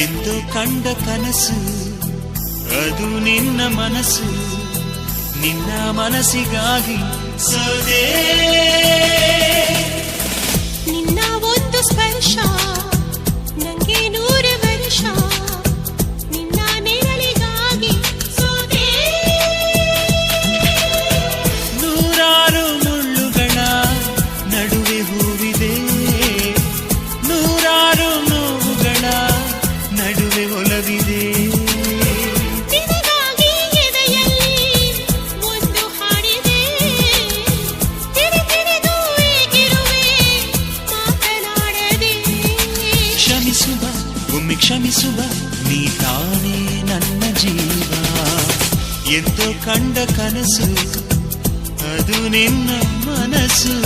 ಎಂದು ಕಂಡ ಕನಸು ಅದು ನಿನ್ನ ಮನಸ್ಸು, ನಿನ್ನ ಮನಸ್ಸಿಗಾಗಿ ಸೋದೆ. ನಿನ್ನ ಒಂದು ಸ್ಪರ್ಶ ನಂಗೆ 100 ವರ್ಷ, ನಿನ್ನ ನೆರಳಿಗಾಗಿ ಸೋದೆ. ನೂರಾರು ಮುಳ್ಳುಗಳ ನಡುವೆ ಹೂವಿದೆ, ನೂರಾರು ನೋವುಗಳ ನಡುವೆ ಒಲವಿದೆ. ನಿನಗಾಗಿ ಎದೆಯಲ್ಲಿ ಒಂದು ಹಾಡಿದೆ, ತಿರುತಿರುದು ಏಗಿರುವೆ ಮಾತನಾಡದೆ. ಕ್ಷಮಿಸುವ ಒಮ್ಮೆ ಕ್ಷಮಿಸುವ, ನೀ ತಾನೇ ನನ್ನ ಜೀವ. ಎಂದೋ ಕಂಡ ಕನಸು ಅದು ನಿನ್ನ ಮನಸ್ಸು,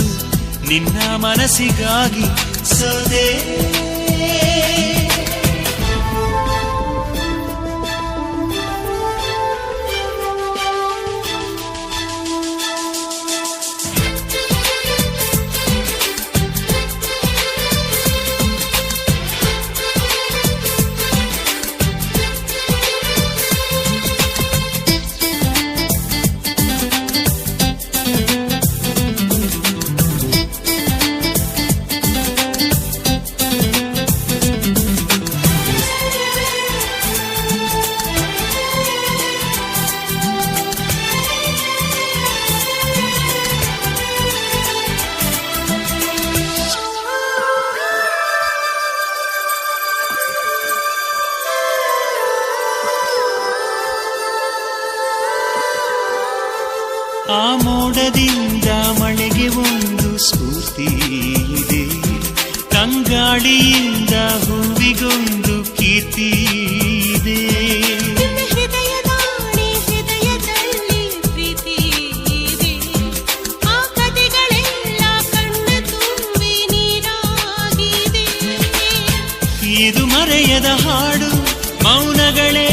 ನಿನ್ನ ಮನಸ್ಸಿಗಾಗಿ ಸೋದೆ. ಆ ಮೋಡದಿಂದ ಮಳೆಗೆ ಒಂದು ಸ್ಫೂರ್ತಿ ಇದೆ, ತಂಗಾಳಿಯಿಂದ ಹೂವಿಗೊಂದು ಕೀರ್ತಿ ಇದೆ. ಹೃದಯದಾಣೆ ಹೃದಯದಲ್ಲಿ ಪ್ರೀತಿ ಇದೆ, ಆ ಕಥೆಗಳೆಲ್ಲ ಕಣ್ಣ ತುಂಬಿ ನೀರಾಗಿದೆ. ಇದು ಮರೆಯದ ಹಾಡು, ಮೌನಗಳೇ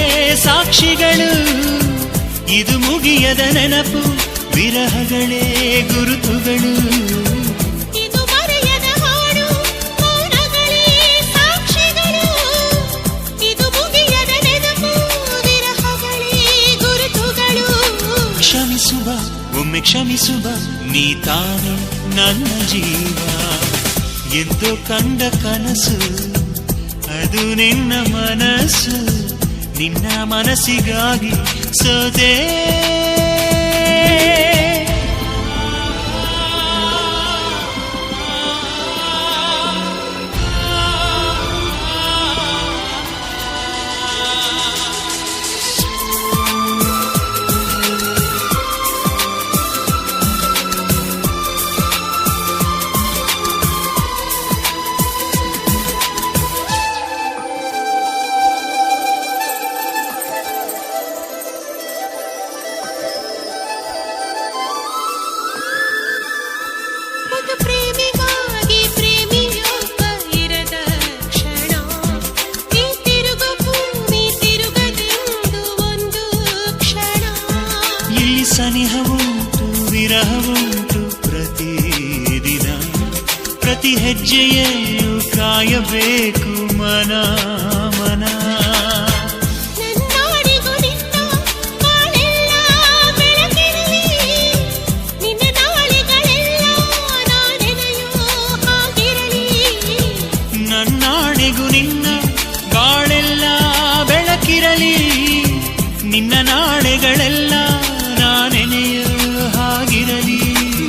ಸಾಕ್ಷಿಗಳು. ಇದು ಮುಗಿಯದ ನೆನಪು, ವಿರಹಗಳೇ ಗುರುತುಗಳು. ಇದು ಮರೆಯದ ಹಾಡು, ಮೌನಗಳೇ ಸಾಕ್ಷಿಗಳು. ಇದು ಮುಗಿಯದ ನೆನಪು, ವಿರಹಗಳೇ ಗುರುತುಗಳು. ಕ್ಷಮಿಸುವ ಒಮ್ಮೆ ಕ್ಷಮಿಸುವ, ನೀ ತಾನೇ ನನ್ನ ಜೀವ. ಎಂದು ಕಂಡ ಕನಸು ಅದು ನಿನ್ನ ಮನಸ್ಸು, ನಿನ್ನ ಮನಸ್ಸಿಗಾಗಿ ಸೋದೆ. ಒಂದು ಪ್ರೇಮಿಗಾಗಿ ಪ್ರೇಮಿಯೊಬ್ಬ ಇರದ ಕ್ಷಣ, ಈ ತಿರುಗು ಭೂಮಿ ತಿರುಗದೆಂದು ಒಂದು ಕ್ಷಣ. ಇಲ್ಲಿ ಸನಿಹವುಂಟು ವಿರಹವುಂಟು ಪ್ರತಿದಿನ, ಪ್ರತಿ ಹೆಜ್ಜೆಯಲ್ಲೂ ಕಾಯಬೇಕು ಮನ ಮನ. ನನ್ನಾಡಿಗೂ ನಿನ್ನ ಬಾಳೆಲ್ಲ ಬೆಳಕಿರಲಿ, ನಿನ್ನ ನಾಳೆಗಳೆಲ್ಲ ನಾನೆನೆಯೋ ಹಾಗಿರಲಿ. ನನ್ನಾಣೆಗೂ ನಿನ್ನ ಬಾಳೆಲ್ಲ ಬೆಳಕಿರಲಿ, ನಿನ್ನ ನಾಳೆಗಳೆಲ್ಲ ನಾನೆನೆಯೋ ಹಾಗಿರಲಿ.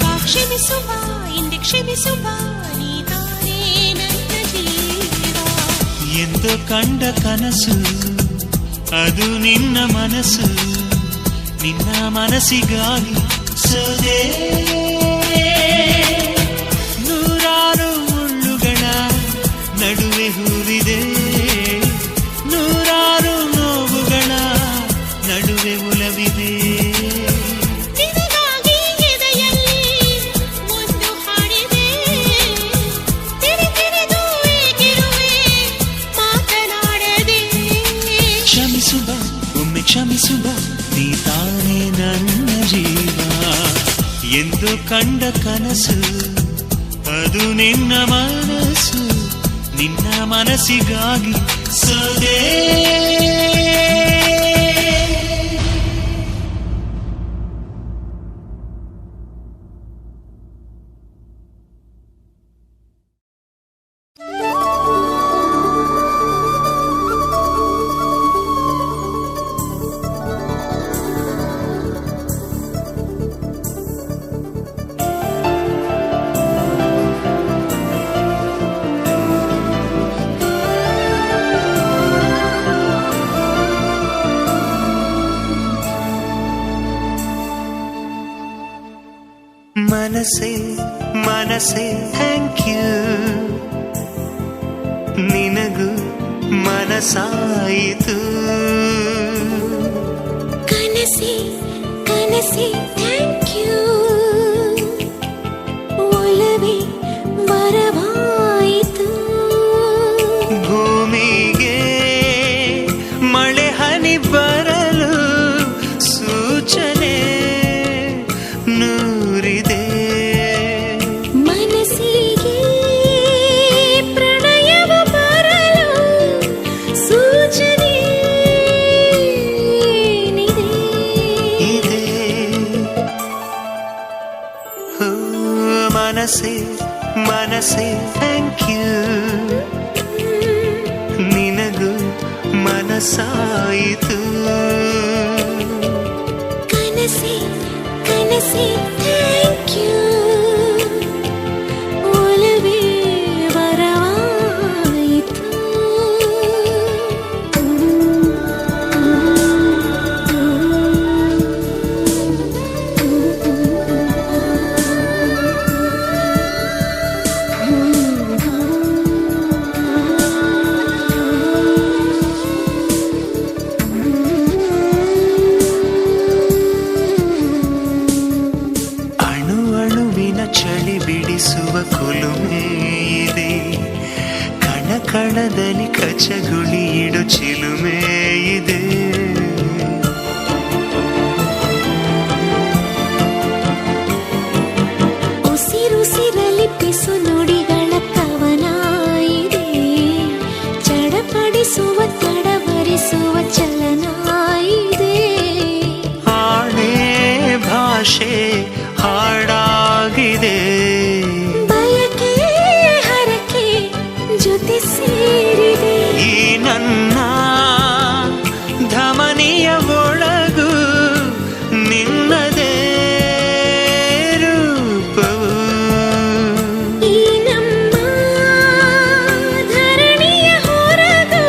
ಬಾ ಕ್ಷಮಿಸುವ ಇಂದೆ ಕ್ಷಮಿಸುವ, ನೀ ತಾನೇ ನನ್ನ ಜೀವ. ಎಂದು ಕಂಡ ಕನಸು ಅದು ನಿನ್ನ ಮನಸ್ಸು, ನಿನ್ನ ಮನಸ್ಸಿಗಾಗಿ ಸೋದೆ. ಕಂಡ ಕನಸು ಅದು ನಿನ್ನ ಮನಸ್ಸು, ನಿನ್ನ ಮನಸ್ಸಿಗಾಗಿ ಸದೇ. ಮನಸೇ ಮನಸೇ ಥ್ಯಾಂಕ್ ಯು, ನಿನಗೂ ಮನಸಾಯಿತು. ಕನಸೇ ಕನಸೇ ಥ್ಯಾಂಕ್ ಯು, ಒಲವೇ ವರವಾಯಿತು. ಭೂಮಿಗೆ ಮಳೆ ಹನಿ ಬರಲು ಸೂಚನೆ ನೂರಿದೆ. ಮನಸ್ಸಿಗೆ ಪ್ರಣಯವ ಬರಲು ಸೂಚನೆ ಇದೆ. ಹೋ ಮನಸ್ಸೇ ಮನಸ್ಸೇ ಥ್ಯಾಂಕ್ ಯು, ನಿನಗೂ ಮನಸಾಯಿತು. ಕನಸೇ ಕನಸೇ ಥ್ಯಾಂಕ್ ಯು, ಒಲವೇ ವರವಾಯಿತು. ಅಣು ಅಣುವಿನ ಚಳಿ ಬಿಡಿಸುವ ಕುಲುಮೆ ಇದೆ, ಕಣ ಕಣದಲ್ಲಿ ಕಚಗುಳಿ ಇಡು ಚಿಲುಮೆ ಇದೆ. ಉಸಿರುಸಿರಲಿ ಪಿಸು ನುಡಿಗಳ ಕವನ ಇದೆ, ಚಡಪಡಿಸುವ ತಡವರಿಸುವ ಚಲನ ಇದೆ. ಆಣೆ ಭಾಷೆ ಹಾಡಾಗಿದೆ, ಬಯಕೆ ಹರಕೆ ಜೊತೆ ಸೇರಿದೆ. ಈ ನನ್ನ ಧಮನಿಯ ಒಳಗು ನಿನ್ನದೇ ರೂಪವು. ಈ ನಮ್ಮ ಧರಣಿಯ ಹೊರಗು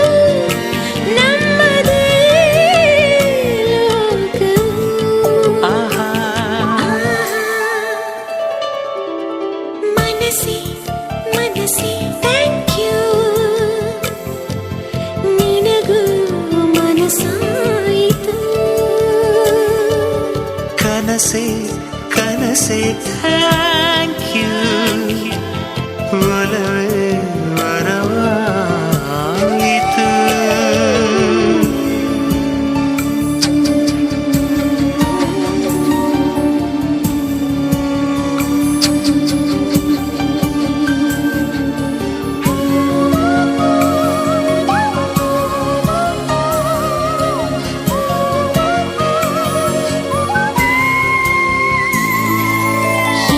ನಮ್ಮದೇ ಲೋಕವು. ಆಹಾ ಮನಸ್ಸೇ ಮನಸ್ಸೇ ಥ್ಯಾಂಕ್ ಯು, ನಿನಗೂ ಮನಸಾಯಿತು. ಕನಸೇ ಕನಸೇ ಥ್ಯಾಂಕ್ ಯು, ಒಲವೇ ವರವಾಯಿತು.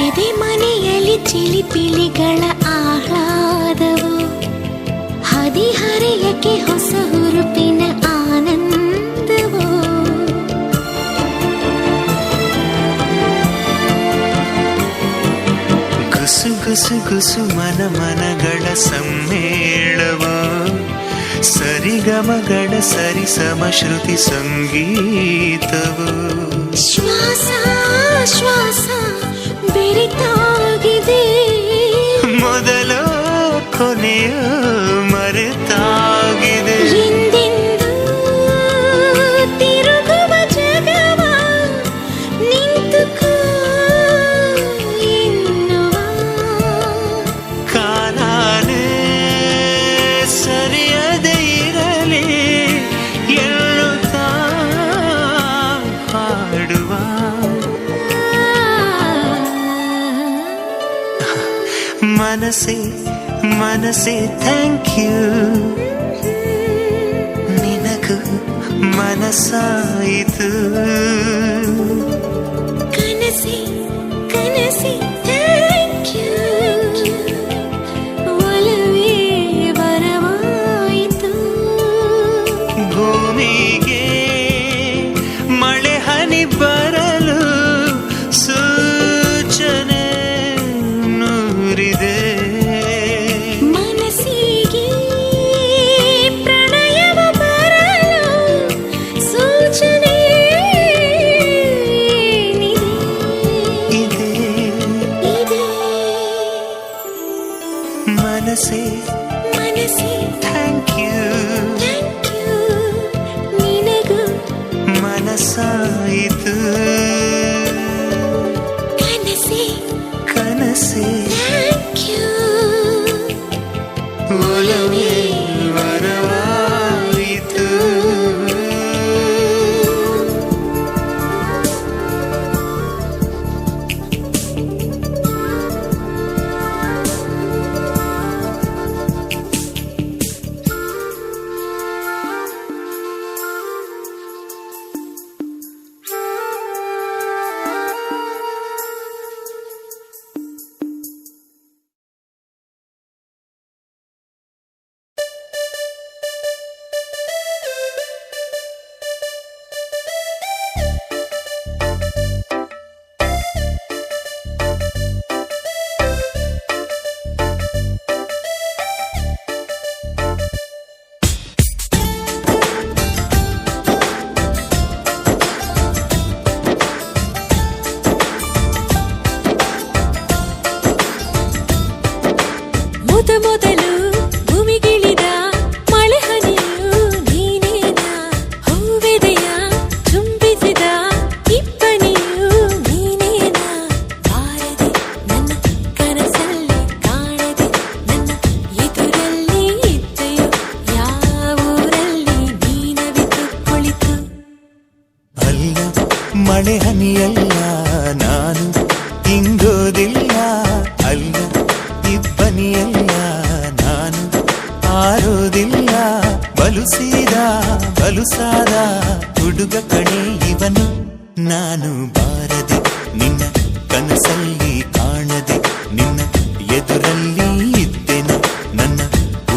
ಎದೆ ಮನೆಯಲ್ಲಿ ಚಿಲಿಪಿಲಿಗಳ ಆಹ್ಲಾದವು, ಹದಿಹರೆಯಕ್ಕೆ ಹೊಸ ಹುರುಪಿನ ಆನಂದವು. ಗುಸು ಗುಸು ಗುಸು ಮನ ಮನಗಳ ಸಮ್ಮೇಳವು, ಸರಿಗಮಗಳ ಸರಿಸಮ ಶ್ರುತಿ ಸಂಗೀತವು. ಶ್ವಾಸ ಶ್ವಾಸ ಬೆರೆತಾಗಿದೆ, ಮೊದಲು ಕೊನೆಯು ಮರೆತಾಗಿದೆ. ಹಿಂದೆಂದೂ ತಿರುಗುವ ಜಗವ ನಿಂತುಕೋ ಎನ್ನುವ. ಕಾಲಾನೇ ಸರಿಯದೇ ಇರಲಿ ಎನ್ನುತ್ತಾ ಹಾಡುವ. ಮನಸ್ಸೇ ಮನಸ್ಸೇ ಥ್ಯಾಂಕ್ ಯು ನಿನಗೂ ಮನಸ್ಸಾಯಿತು ಕನಸೆ ಕನಸೆ ಥ್ಯಾಂಕ್ ಯು ಒಲವೇ ವರವಾಯಿತು ಭೂಮಿಗೆ ಮಳೆ ಹನಿ ಬರಲು ಸೂಚನೆ ನೂರಿದೆ ಮನಸ್ಸಿಗೆ ಪ್ರಣಯವ ಬರಲು ಸೂಚನೆ ಇದೆ ಇದೆ ಮನಸ್ಸೇ ಮನಸ್ಸೇ ಥ್ಯಾಂಕ್ ಯು ಥ್ಯಾಂಕ್ ಯು ನಿನಗೂ ಮನಸ್ಸಾಯಿತು ಕನಸೆ ಕನಸೇ ಥ್ಯಾಂಕ್ ಯು ಒಲವೇ ವರವಾಯಿತು ಮೊದಲು ಭೂಮಿಗಿಳಿದ ಮಳೆ ಹನಿಯು ನೀನೇನ ಹೂವೆದೆಯ ಚುಂಬಿಸಿದ ಇಬ್ಬನಿಯು ನೀನೇನ ಬಾರದೆ ನನ್ನ ಕನಸಲ್ಲಿ ಕಾಣದೆ ನನ್ನ ಎದುರಲ್ಲಿ ಇದ್ದೆಯೋ ಯಾವೂರಲ್ಲಿ ನೀನವಿತು ಕುಳಿತು ಅಲ್ಲ ಮಳೆ ಹನಿಯಲ್ಲ ನಾನು ಹಿಂಗೋದಿಲ್ಲ ಅಲ್ಲ ಇಬ್ಬನಿಯಲ್ಲ ನಾನು ಆರೋದಿಲ್ಲ ಬಲುಸಾದ ಹುಡುಗ ಕಣೆ ಇವನು ನಾನು ಬಾರದೆ ನಿನ್ನ ಕನಸಲ್ಲಿ ಕಾಣದೆ ನಿನ್ನ ಎದುರಲ್ಲಿ ಇದ್ದೆನ ನನ್ನ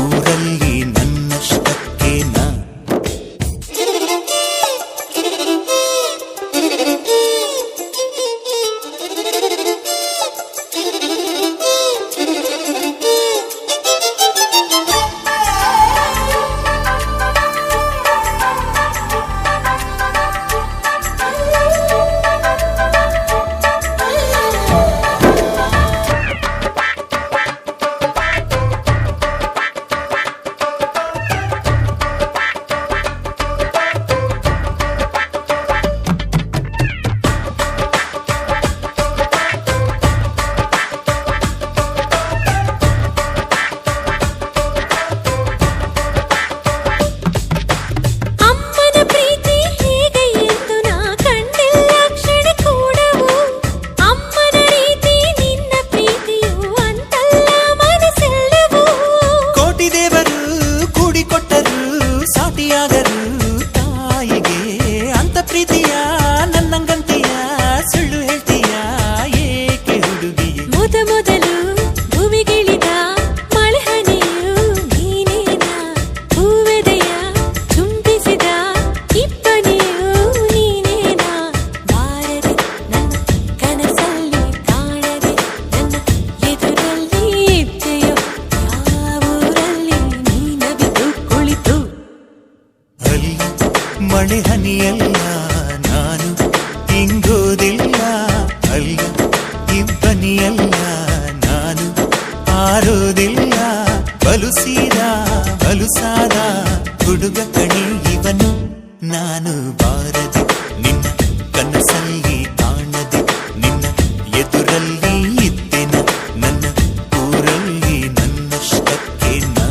ಊರಲ್ಲಿ ನನ್ನಷ್ಟಕ್ಕೆ ನಾ ಮಳೆ ಹನಿಯಲ್ಲ ನಾನು ಹಿಂಗೋದಿಲ್ಲ ಅಲ್ಲ ಇಬ್ಬನಿಯಲ್ಲ ನಾನು ಆರೋದಿಲ್ಲ ಬಲುಸಾದ ಹುಡುಗ ಕಣೆ ಇವನು ನಾನು ಬಾರದೆ ನಿನ್ನ ಕನಸಲ್ಲಿ ಕಾಣದೆ ನಿನ್ನ ಎದುರಲ್ಲಿ ಇದ್ದೆನ ನನ್ನ ಊರಲ್ಲಿ ನನ್ನಷ್ಟಕ್ಕೆ ನಾ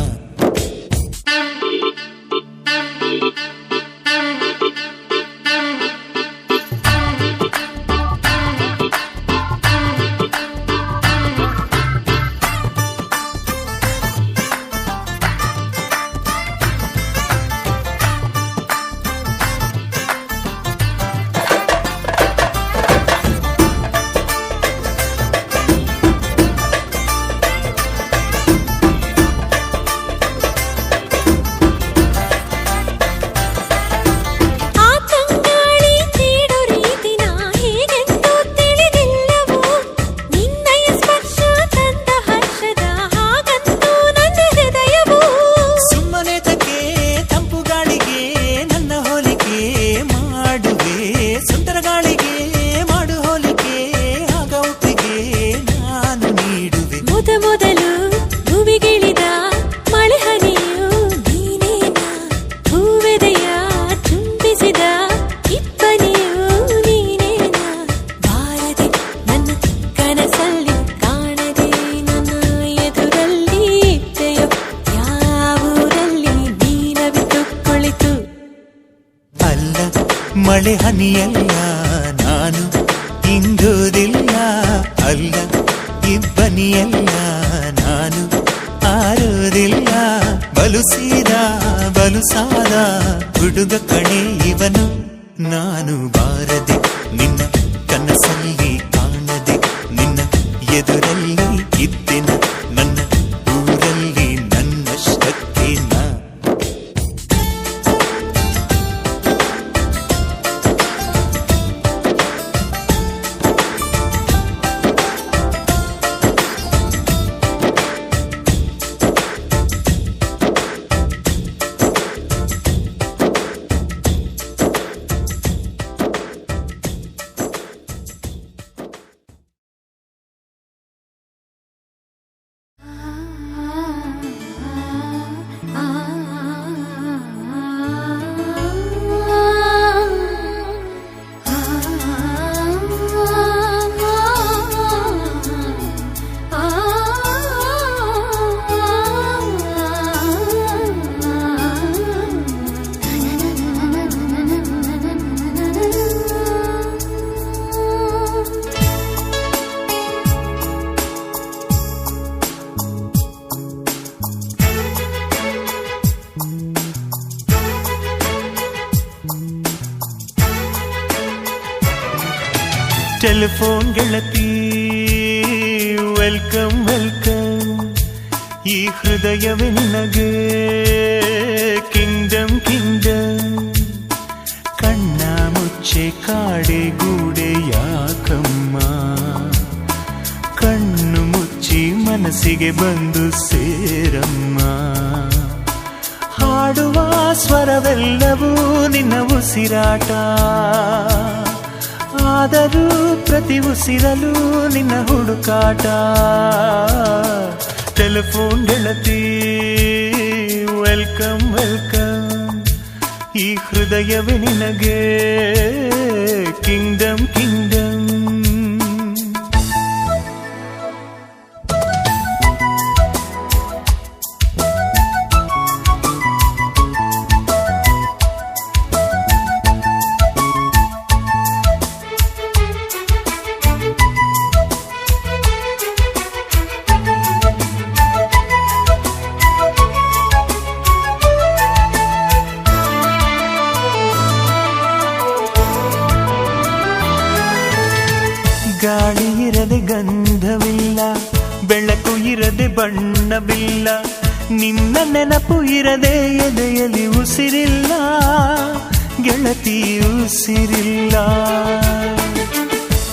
ಮಳೆ ಹನಿಯಲ್ಲ ನಾನು ಇಂಗೋದಿಲ್ಲ ಅಲ್ಲ ಇಬ್ಬನಿಯಲ್ಲ ನಾನು ಆರೋದಿಲ್ಲ ಬಲುಸಾದ ಹುಡುಗ ಕಣೆ ಇವನು ನಾನು ಬಾರದೆ ನಿನ್ನ ಕನಸಲ್ಲಿ ಕಾಣದೆ ನಿನ್ನ ಎದುರಲ್ಲಿ ಇದ್ದೆನ ನನ್ನ ಊರಲ್ಲಿ ನನ್ನಷ್ಟಕ್ಕೆ ನಾ ಟೆಲಿಫೋನ್ ಗೆಳತಿ ವೆಲ್ಕಮ್ ವೆಲ್ಕಮ್ ಈ ಹೃದಯವೇ ನಿನಗೆ ಕಿಂಗ್ಡಮ್ ಕಿಂಗ್ಡಮ್ ಕಣ್ಣ ಮುಚ್ಚೆ ಕಾಡೆ ಗೂಡೆ ಯಾಕಮ್ಮ ಕಣ್ಣು ಮುಚ್ಚಿ ಮನಸ್ಸಿಗೆ ಬಂದು ಸೇರಮ್ಮ ಹಾಡುವ ಸ್ವರವೆಲ್ಲವೂ ನಿನ್ನ ಉಸಿರಾಟ ಆದರೂ ಪ್ರತಿ ಉಸಿರಲು ನಿನ್ನ ಹುಡುಕಾಟ ಟೆಲಿಫೋನ್ ಗೆಳತಿ ವೆಲ್ಕಮ್ ವೆಲ್ಕಮ್ ಈ ಹೃದಯವೇ ನಿನಗೆ ಕಿಂಗ್ಡಮ್ ಕಿಂಗ್ಡಮ್ ಗಾಳಿ ಇರದೆ ಗಂಧವಿಲ್ಲ ಬೆಳಕು ಇರದೆ ಬಣ್ಣವಿಲ್ಲ ನಿನ್ನ ನೆನಪು ಇರದೆ ಎದೆಯಲ್ಲಿ ಉಸಿರಿಲ್ಲ ಗೆಳತಿ ಉಸಿರಿಲ್ಲ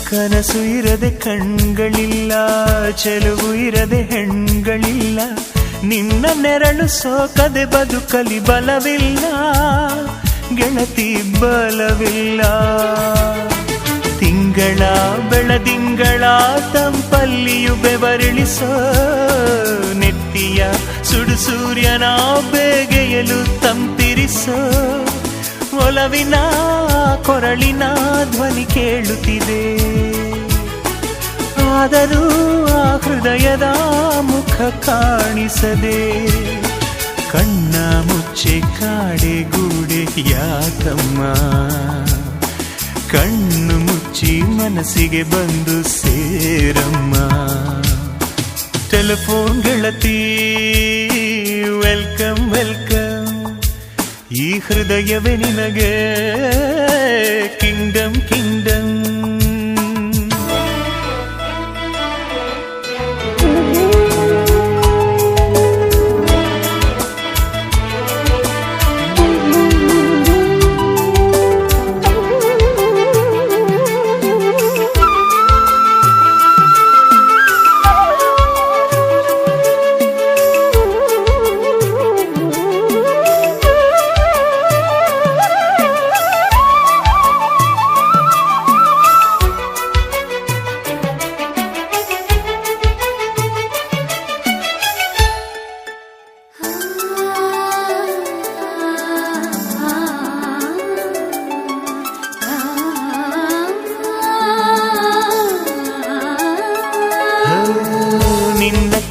ಕನಸು ಇರದೆ ಕಣ್ಗಳಿಲ್ಲ ಚೆಲುವು ಇರದೆ ಹೆಣ್ಗಳಿಲ್ಲ ನಿನ್ನ ನೆರಳು ಸೋಕದೆ ಬದುಕಲಿ ಬಲವಿಲ್ಲ ಗೆಳತಿ ಬಲವಿಲ್ಲ ತಿಂಗಳ ಬೆಳದಿಂಗಳ ತಂಪಲ್ಲಿಯು ಬೆವರಿಳಿಸೋ ನೆತ್ತಿಯ ಸುಡು ಸೂರ್ಯನ ಬೇಗೆಯಲು ತಂಪಿರಿಸೋ ಒಲವಿನ ಕೊರಳಿನ ಧ್ವನಿ ಕೇಳುತ್ತಿದೆ ಆದರೂ ಆ ಹೃದಯದ ಮುಖ ಕಾಣಿಸದೆ ಕಣ್ಣ ಮುಚ್ಚೆ ಕಾಡೆ ಗೂಡೆ ಯಾಕಮ್ಮ ಕಣ್ಣು ಮುಚ್ಚಿ ಮನಸ್ಸಿಗೆ ಬಂದು ಸೇರಮ್ಮ ಟೆಲಿಫೋನ್ ಗೆಳತಿ ವೆಲ್ಕಮ್ ವೆಲ್ಕಮ್ ಈ ಹೃದಯವೇ ನಿನಗೆ ಕಿಂಗ್ಡಮ್ ಕಿಂಗ್ಡಮ್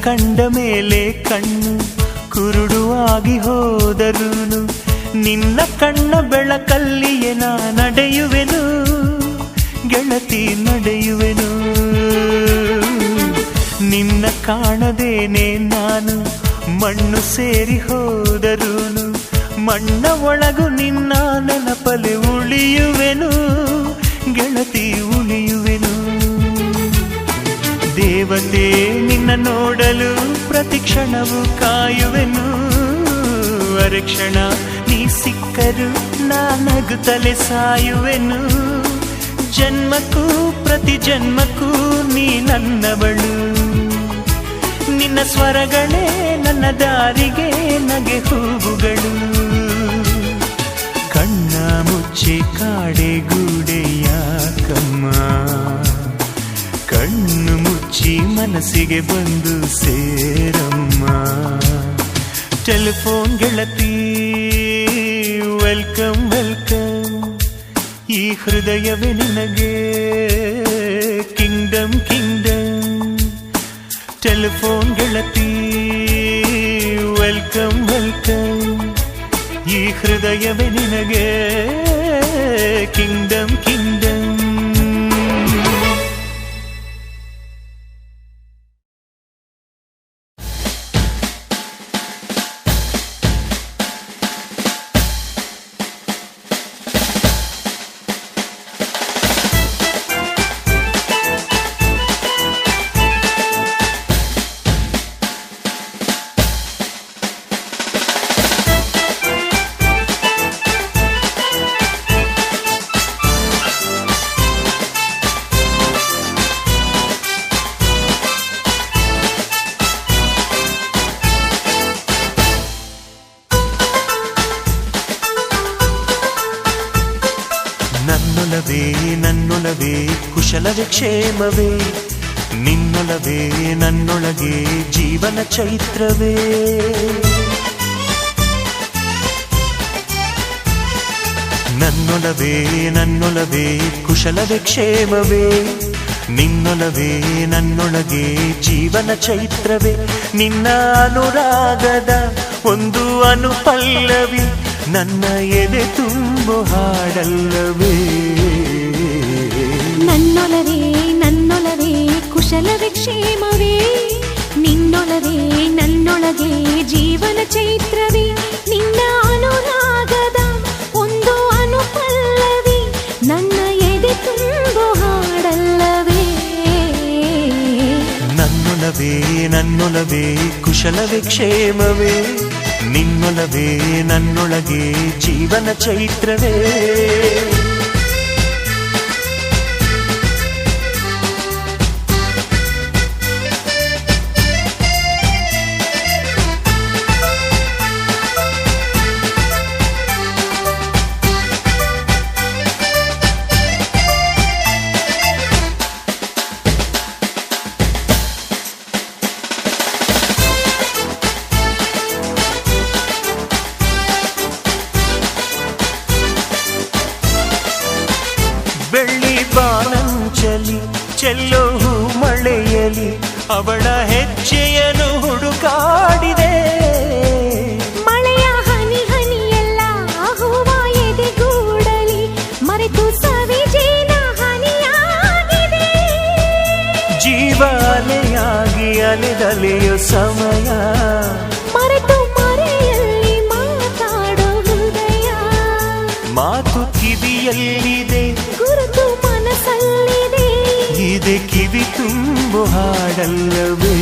ಕಂಡ ಮೇಲೆ ಕಣ್ಣು ಕುರುಡುವಾಗಿ ಹೋದರೂನು ನಿನ್ನ ಕಣ್ಣ ಬೆಳಕಲ್ಲಿಯೇ ನಾ ನಡೆಯುವೆನು ಗೆಳತಿ ನಡೆಯುವೆನು. ನಿನ್ನ ಕಾಣದೇನೆ ನಾನು ಮಣ್ಣು ಸೇರಿ ಹೋದರೂನು ಮಣ್ಣ ಒಳಗು ನಿನ್ನ ನೆನಪಲೆ ಉಳಿಯುವೆನು ಗೆಳತಿ ಉಳಿಯುವೆನು. ದೇವತೆ ನಿನ್ನ ನೋಡಲು ಪ್ರತಿಕ್ಷಣವು ಕಾಯುವೆನು. ಅರಕ್ಷಣ ನೀ ಸಿಕ್ಕರು ನಾ ನಗುತ್ತಲೆ ಸಾಯುವೆನು. ಜನ್ಮಕ್ಕೂ ಪ್ರತಿ ಜನ್ಮಕ್ಕೂ ನೀ ನನ್ನವಳು. ನಿನ್ನ ಸ್ವರಗಳೇ ನನ್ನ ದಾರಿಗೆ ನಗೆ ಹೂವುಗಳು. ಕಣ್ಣ ಮುಚ್ಚಿ ಕಾಡೆ ಗೂಡೆಯಾಕಮ್ಮ, ಕಣ್ಣು ಮುಚ್ಚಿ ಮನಸ್ಸಿಗೆ ಬಂದು ಸೇರಮ್ಮ. ಟೆಲಿಫೋನ್ ಗೆಳತಿ ವೆಲ್ಕಮ್ ವೆಲ್ಕಮ್, ಈ ಹೃದಯವೇ ನಿನಗೆ ಕಿಂಗ್ಡಮ್ ಕಿಂಗ್ಡಮ್. ಟೆಲಿಫೋನ್ ಗೆಳತಿ ವೆಲ್ಕಮ್ ವೆಲ್ಕಮ್, ಈ ಹೃದಯವೇ ನಿನಗೆ ಕಿಂಗ್ಡಮ್ ಕಿಂಗ್ಡಮ್. ನನ್ನೊಲವೇ ನನ್ನೊಲವೇ ಕುಶಲವೇ ಕ್ಷೇಮವೇ, ನಿನ್ನೊಲವೇ ನನ್ನೊಳಗೆ ಜೀವನ ಚೈತ್ರವೇ. ನನ್ನೊಲವೇ ನನ್ನೊಲವೇ ಕುಶಲವೇ ಕ್ಷೇಮವೇ, ನಿನ್ನೊಲವೇ ನನ್ನೊಳಗೆ ಜೀವನ ಚೈತ್ರವೇ. ನಿನ್ನ ಅನುರಾಗದ ಒಂದು ಅನುಪಲ್ಲವಿ ನನ್ನ ಎದೆ ತುಂಬು ಹಾಡಲ್ಲವೇ. ನನ್ನೊಲವೇ ನನ್ನೊಲವೇ ಕುಶಲವೇ ಕ್ಷೇಮವೇ, ನಿನ್ನೊಲವೇ ನನ್ನೊಳಗೆ ಜೀವನ ಚೈತ್ರವೇ. ನಿನ್ನ ಅನುರಾಗದ ಒಂದು ಅನುಪಲ್ಲವಿ ನನ್ನ ಎದೆ ತುಂಬು ಹಾಡಲ್ಲವೇ. ನನ್ನೊಲವೇ ನನ್ನೊಲವೇ ಕುಶಲವೇ ಕ್ಷೇಮವೇ, ನಿನ್ನೊಲವೇ ನನ್ನೊಳಗೆ ಜೀವನ ಚೈತ್ರವೇ. ಬೆಳ್ಳಿ ಬಾನಂಚಲಿ ಚೆಲ್ಲೋ ಮಳೆಯಲಿ ಅವಳ ಹೆಜ್ಜೆಯನ್ನು ಹುಡುಕಾಡಿದೆ. ಮಳೆಯ ಹನಿ ಹನಿಯೆಲ್ಲ ಹೂವ ಎದೆಗೂಡಲಿ ಮರೆತು ಸವಿಜೇನ ಹನಿಯಾಗಿದೆ. ಜೀವ ಅಲೆಯಾಗಿ ಅಲೆದಲೆಯೋ ಸಮಯ ಮರೆತು ಮರೆಯಲ್ಲಿ ಮಾತಾಡೋ ಹೃದಯ. ಮಾತು ಕಿವಿಯಲ್ಲಿದೆ ಗುರುತು ಮನಸ್ಸಲ್ಲಿದೆ, ಇದೆ ಕಿವಿ ತುಂಬು ಹಾಡಲ್ಲವೇ.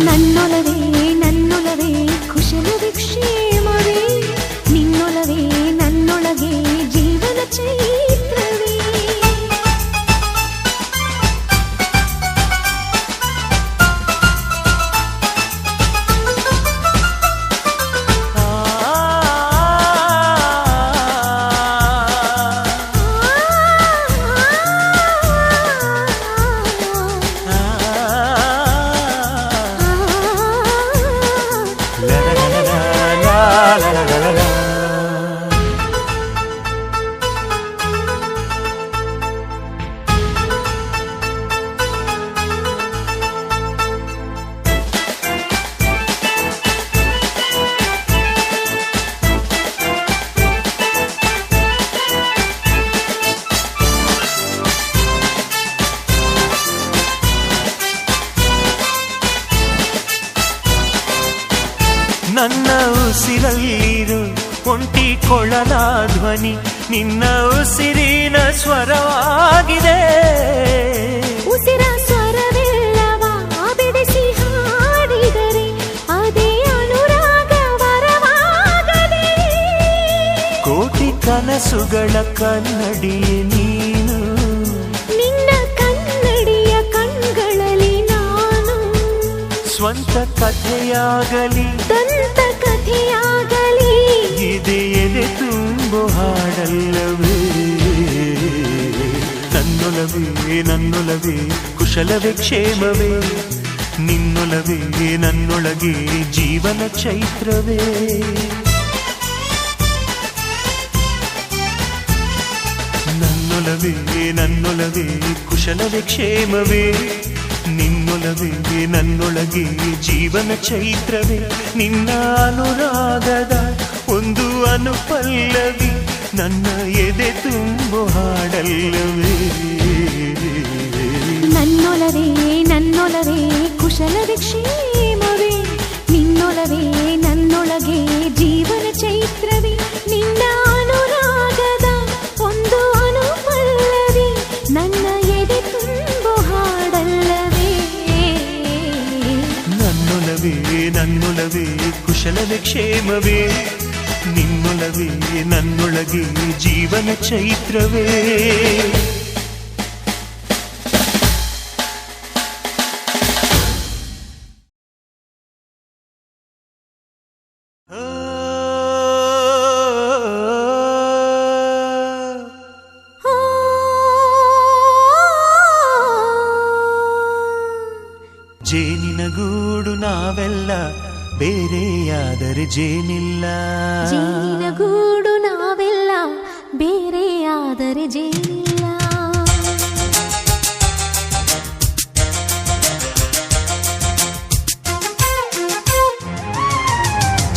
ನನ್ನೊಲವೇ ನನ್ನೊಲವೇ ಕುಶಲವೇ ಕ್ಷೇಮವೇ, ನಿನ್ನೊಲವೇ ನನ್ನೊಳಗೆ ಜೀವನ ಚೈತ್ರವೇ. ನನ್ನ ಉಸಿರಲ್ಲಿರು ಒಂಟಿ ಕೊಳಲ ಧ್ವನಿ ನಿನ್ನ ಉಸಿರಿನ ಸ್ವರವಾಗಿದೆ. ಉಸಿರ ಸ್ವರವೆಲ್ಲವ ಬಿಡಿಸಿ ಹಾಡಿದರೆ ಅದೇ ಅನುರಾಗ ವರವಾಗದೆ. ಕೋಟಿ ಕನಸುಗಳ ಕನ್ನಡಿಯೇ ನೀನು, ನಿನ್ನ ಕನ್ನಡಿಯ ಕಣ್ಗಳಲ್ಲಿ ನಾನು. ಸ್ವಂತ ಕಥೆಯಾಗಲಿ ದಂತ ಕಥೆಯಾಗಲಿ ಇದೆ ಎದೆ ತುಂಬು ಹಾಡಲ್ಲವೇ. ನನ್ನೊಲವೇ ನನ್ನೊಲವೇ ಕುಶಲವೇ ಕ್ಷೇಮವೇ, ನಿನ್ನೊಲವೇ ನನ್ನೊಳಗೆ ಜೀವನ ಚೈತ್ರವೇ. ನನ್ನೊಲವೇ ನನ್ನೊಲವೇ ಕುಶಲವೇ ಕ್ಷೇಮವೇ, ನಿನ್ನೊಲವೇ ನನ್ನೊಳಗೆ ಜೀವನ ಚೈತ್ರವೇ. ನಿನ್ನ ಅನುರಾಗದ ಒಂದು ಅನುಪಲ್ಲವಿ ನನ್ನ ಎದೆ ತುಂಬು ಹಾಡಲ್ಲವೇ. ನನ್ನೊಲವೇ ನನ್ನೊಲವೇ ಕುಶಲವೇ ಕ್ಷೇಮವೇ, ನಿನ್ನೊಲವೇ ನನ್ನೊಳಗೆ ಜೀವನ ಚೈತ್ರವೇ. ನಿನ್ನ ಅನುರಾಗದ ಒಂದು ಅನುಪಲ್ಲವಿ ನನ್ನ ಎದೆ ತುಂಬು ಹಾಡಲ್ಲವೇ. ನನ್ನೊಲವೇ ನನ್ನೊಲವೇ ಕುಶಲವೇ ಕ್ಷೇಮವೇ, ನಿನ್ನೊಲವೇ ನನ್ನೊಳಗೆ ಜೀವನ ಚೈತ್ರವೇ. ಜೇನಿನ ಗೂಡು ನಾವೆಲ್ಲ ಬೇರೆಯಾದರೆ ಜೇನಿಲ್ಲ. ಜೇನಿನ ಗೂಡು ನಾವೆಲ್ಲ ಬೇರೆಯಾದರೆ ಜೇನಿಲ್ಲ.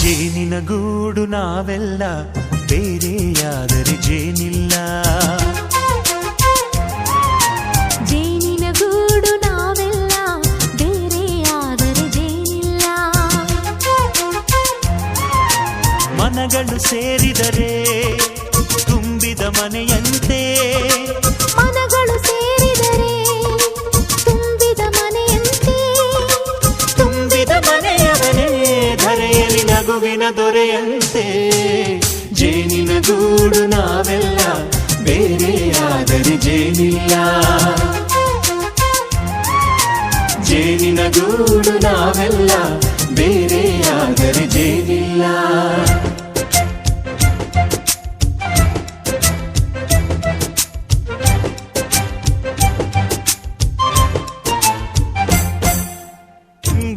ಜೇನಿನ ಗೂಡು ನಾವೆಲ್ಲ ಬೇರೆಯಾದರೆ ಜೇನಿಲ್ಲ. ಜೇನಿನ ಗೂಡು ನಾವೆಲ್ಲ ಬೇರೆಯಾದರೆ ಜೇನಿಲ್ಲ. ಮನಗಳು ಸೇರಿದರೆ ತುಂಬಿದ ಮನೆಯಂತೆ, ಮನಗಳು ಸೇರಿದರೆ ತುಂಬಿದ ಮನೆಯಂತೆ. ತುಂಬಿದ ಮನೆಯವನೇ ಧರೆಯಲ್ಲಿ ನಗುವಿನ ದೊರೆಯಂತೆ. ಜೇನಿನ ಗೂಡು ನಾವೆಲ್ಲ ಬೇರೆಯಾದರೆ ಜೇನಿಲ್ಲ. ಜೇನಿನ ಗೂಡು ನಾವೆಲ್ಲ ಬೇರೆಯಾದರೆ ಜೇನಿಲ್ಲ.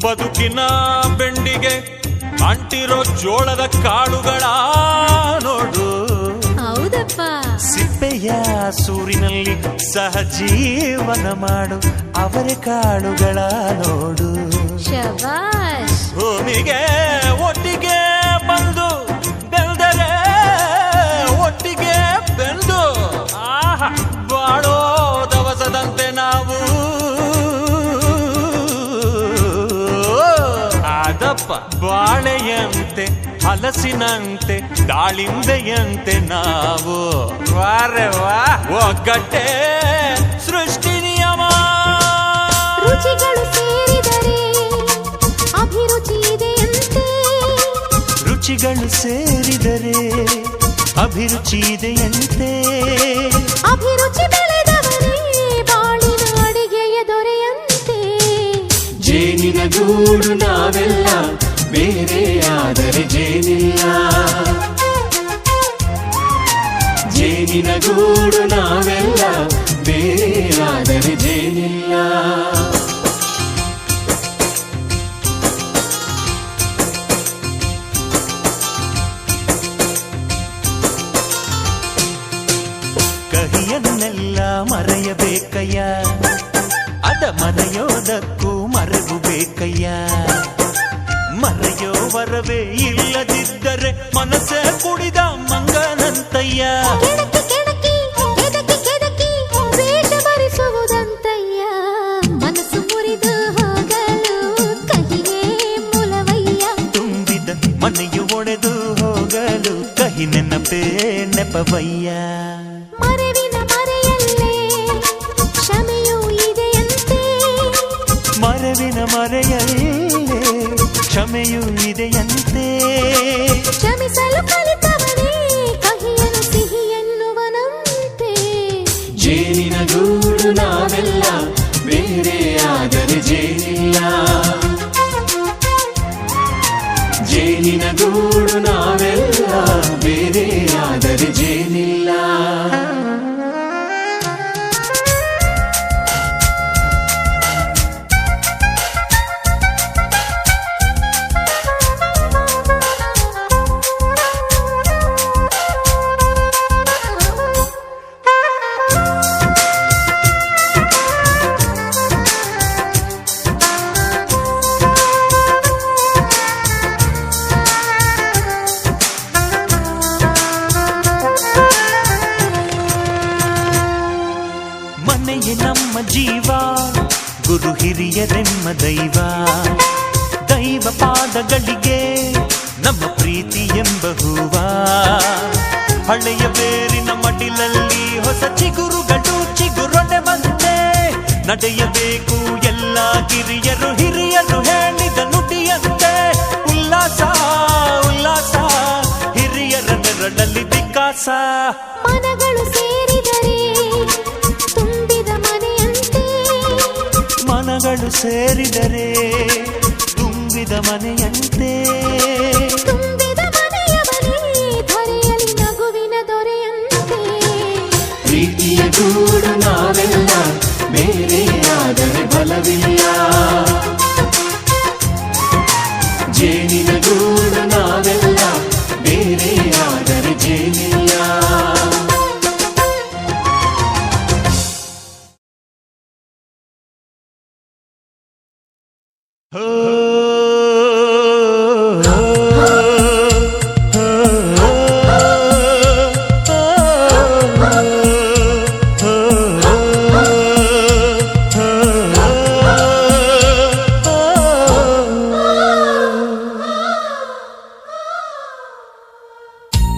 ಬದುಕಿನ ಬೆಂಡಿಗೆ ಅಂಟಿರೋ ಜೋಳದ ಕಾಳುಗಳ ನೋಡು. ಹೌದಪ್ಪ. ಸಿಪ್ಪೆಯ ಸೂರಿನಲ್ಲಿ ಸಹಜೀವನ ಮಾಡು ಅವರೆ ಕಾಳುಗಳ ನೋಡು. ಶಬಾಷ್. ಭೂಮಿಗೆ ಒಟ್ಟಿಗೆ ಬಂದು ಬೆಳೆದರೆ ಒಟ್ಟಿಗೆ ಬೆಂದು ಬಾಳೋ ದವಸದಂತೆ ನಾವು. ಅದಪ್ಪ ಬಾಳೆಯಂತೆ ಹಲಸಿನಂತೆ ದಾಳಿಂಬೆಯಂತೆ ನಾವು. ವಾರೆ ವಾ ಒಗ್ಗಟ್ಟೆ ಸೃಷ್ಟಿ ನಿಯಮ. ರುಚಿಗಳು ಸೇರಿದರೆ ಅಭಿರುಚಿ ಇದೆಯಂತೆ. ರುಚಿಗಳು ಸೇರಿದರೆ ಅಭಿರುಚಿ ಇದೆಯಂತೆ. ಅಭಿರುಚಿ ಬೆಳೆದವರೇ ಬಾಳಿನ ಅಡಿಗೆಯ ದೊರೆಯಂತೆ. ಜೇನಿನ ಗೂಡು ನಾವೆಲ್ಲ ಬೇರೆಯಾದರೆ ಜೇನಿಲ್ಲ. ಜೇನಿನ ಗೂಡು ನಾವೆಲ್ಲ ಬೇರೆಯಾದರೆ ಜೇನಿಲ್ಲ. ಕಹಿಯನ್ನೆಲ್ಲ ಮರೆಯಬೇಕಯ್ಯ, ಅದ ಮರೆಯೋದಕ್ಕೂ ಮರೆವು ಬೇಕಯ್ಯ. ಮರೆಯೋ ವರವೇ ಇಲ್ಲದಿದ್ದರೆ ಮನಸ್ಸೇ ಕುಡಿದ ಮಂಗನಂತಯ್ಯ. ಕೆಣಕಿ ಕೆಣಕಿ ಕೆದಕಿ ಕೆದಕಿ ವೇಷ ಭರಿಸುವುದಂತಯ್ಯ. ಮನಸ್ಸು ಮುರಿದು ಹೋಗಲು ಕಹಿಯೇ ಮೂಲವಯ್ಯ. ತುಂಬಿದ ನೆಪವಯ್ಯ. ಮರೆವಿನ ಮರೆಯಲ್ಲೇ ಕ್ಷಮೆಯೂ ಇದೆಯಂತೆ. ಮರೆವಿನ ಮರೆಯಲ್ಲೇ ಕ್ಷಮೆಯೂ ಇದೆಯಂತೆ. ಕ್ಷಮಿಸಲು ಕಲಿತವನೇ ಕಹಿಯನು ಸಿಹಿ ಎನ್ನುವನಂತೆ. ಜೇನಿನ ಗೂಡು ನಾವೆಲ್ಲ ಬೇರೆ ಆದರೆ ಜೇನಿಲ್ಲ. ಜೇನಿನ ಗೂಡು ನಾವೆಲ್ಲ ಬೇರೆ ಆದರೆ ಜೇನಿಲ್ಲ. ಮನೆಯೇ ನಮ್ಮ ಜೀವ, ಗುರು ಹಿರಿಯರೆಮ್ಮ ದೈವ. ದೈವ ಪಾದಗಳಿಗೆ ನಮ್ಮ ಪ್ರೀತಿ ಎಂಬ ಹೂವ. ಹಳೆಯ ಬೇರಿನ ಮಡಿಲಲ್ಲಿ ಹೊಸ ಚಿಗುರುಗಳು ಚಿಗುರೊಡೆ ಬಂತೆ. ನಡೆಯಬೇಕು ಎಲ್ಲ ಕಿರಿಯರು ಹಿರಿಯರು ಹೇಳಿದ ನುಡಿಯಂತೆ. ಉಲ್ಲಾಸ ಉಲ್ಲಾಸ ಹಿರಿಯರ ನೆರಳಲ್ಲಿ ವಿಕಾಸ. ಮನಗಳು ಸೇರಿದರೆ ತುಂಬಿದ ಮನೆಯಂತೆ. ಮನಗಳು ಸೇರಿದರೆ ತುಂಬಿದ ಮನೆಯಂತೆ. ತುಂಬಿದ ಮನೆಯವನೇ ಧರೆಯಲ್ಲಿ ನಗುವಿನ ದೊರೆಯಂತೆ. ಪ್ರೀತಿಯ ಗೂಡು ನಾವೆಲ್ಲ ಬೇರೆ ಆದರೆ ಬಲವಿಲ್ಲ. ಜೇನಿನ ಗೂಡು ನಾವೆಲ್ಲ ಬೇರೆ ಆದರೆ ಜೇನಿಲ್ಲ.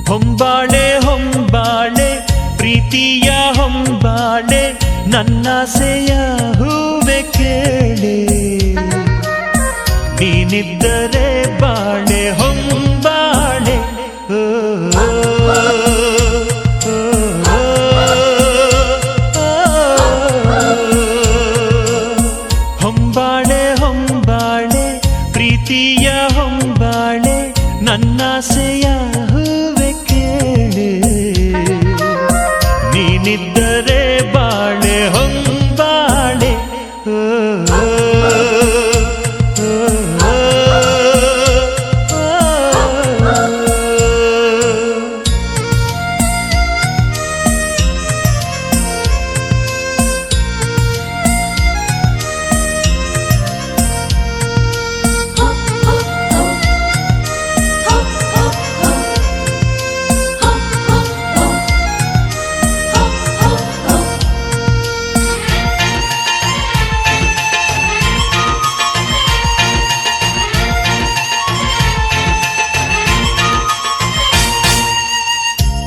ಹೊಂಬಾಳೆ ಹೊಂಬಾಳೆ ಪ್ರೀತಿಯ ಹೊಂಬಾಳೆ ನನ್ನಾಸೆಯ ಹೂವೆ ಕೇಳೆ. ನೀನಿದ್ದರೆ ಬಾಳೆ ಹೊಂಬಾಳೆ. ಓ, ಓ, ಓ, ಓ, ಹೊಂಬಾಳೆ ಹೊಂಬಾಳೆ ಪ್ರೀತಿಯ ಹೊಂಬಾಳೆ ನನ್ನಾಸೆಯ ಹೂವೆ ಕೇಳೆ. ನೀನಿದ್ದರೆ ಬಾಳೆ ಹೊಂಬಾಳೆ. ಓ, ಓ, ಓ, ಓ, ಓ.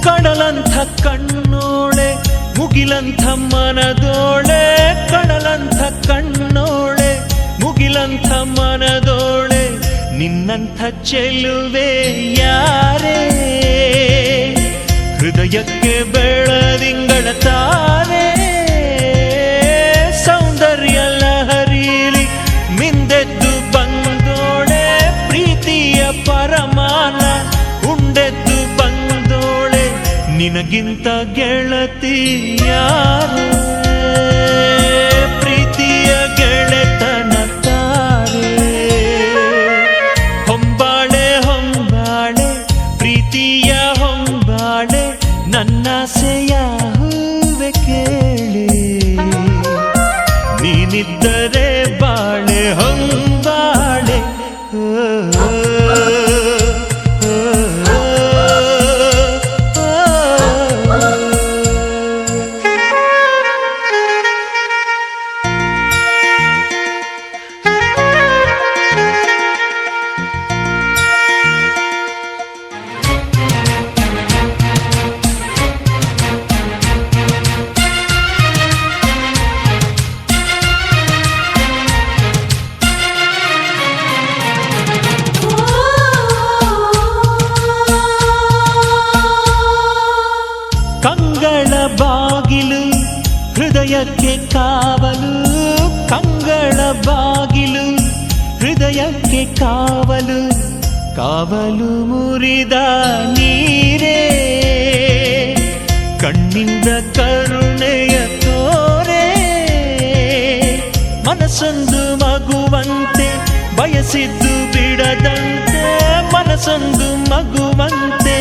ಕಡಲಂಥ ಕಣ್ಣೋಳೆ ಮುಗಿಲಂಥ ಮನದೋಳೆ. ಕಡಲಂಥ ಕಣ್ಣೋಳೆ ಮುಗಿಲಂಥ ಮನದೋಳೆ. ನಿನ್ನಂಥ ಚೆಲುವೆ ಯಾರೇ ಹೃದಯಕ್ಕೆ ಬೆಳದಿಂಗಳ ತಾರೆ. ಸೌಂದರ್ಯ ಲಹರೀಲಿ ಮಿಂದೆದ್ದು ಬಂದೋಳೆ. ಪ್ರೀತಿಯ ಪರಮಾನ ಉಂಡೆದ್ದು ಬಂದೋಳೆ. ನಿನಗಿಂತ ಗೆಳತಿ ಯಾರೇ ಪ್ರೀತಿಯ ಗೆಳೆತನ ತಾರೆ. ಹೊಂಬಾಳೆ ಹೊಂಬಾಳೆ ಪ್ರೀತಿಯ ಹೊಂಬಾಳೆ ನನ್ನಾಸೆಯ ಹೂವೆ ಕೇಳೆ. ನೀನಿದ್ದರೆ ಬಾಳೆ ಹೊಂಬಾಳೆ. ಓ, ಓ, ಓ, ಓ, ಓ. ಕಾವಲು ಕಂಗಳ ಬಾಗಿಲು ಹೃದಯಕ್ಕೆ ಕಾವಲು ಕಾವಲು ಮುರಿದ ನೀರೇ ಕಣ್ಣಿಂದ ಕರುಣೆಯ ತೋರೆ ಮನಸ್ಸೊಂದು ಮಗುವಂತೆ ಬಯಸಿದ್ದು ಬಿಡದಂತೆ ಮನಸ್ಸೊಂದು ಮಗುವಂತೆ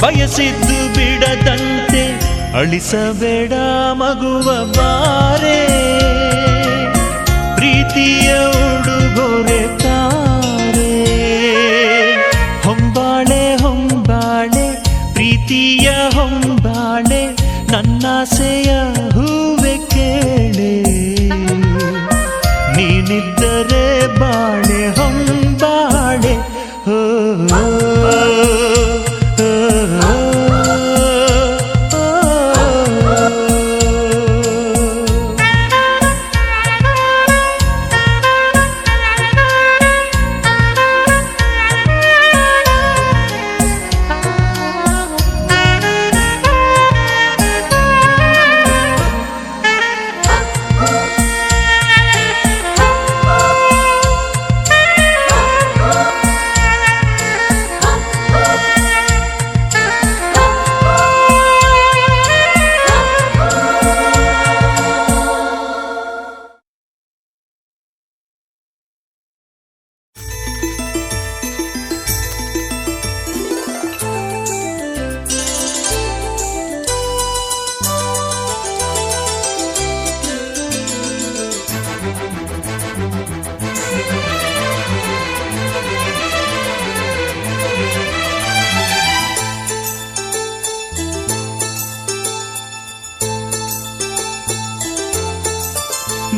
ಬಯಸಿದ್ದು ಬಿಡದಂತೆ ಅಳಿಸಬೇಡ ಮಗುವ ಬಾರೆ ಪ್ರೀತಿಯ ಉಡುಗೊರೆ ತಾರೆ ಹೊಂಬಾಳೆ ಹೊಂಬಾಳೆ ಪ್ರೀತಿಯ ಹೊಂಬಾಳೆ ನನ್ನಾಸೆಯ ಹೂವೆ ಕೇಳೆ ನೀನಿದ್ದರೆ ಬಾಳೆ ಹೊಂಬಾಳೆ ಹೋ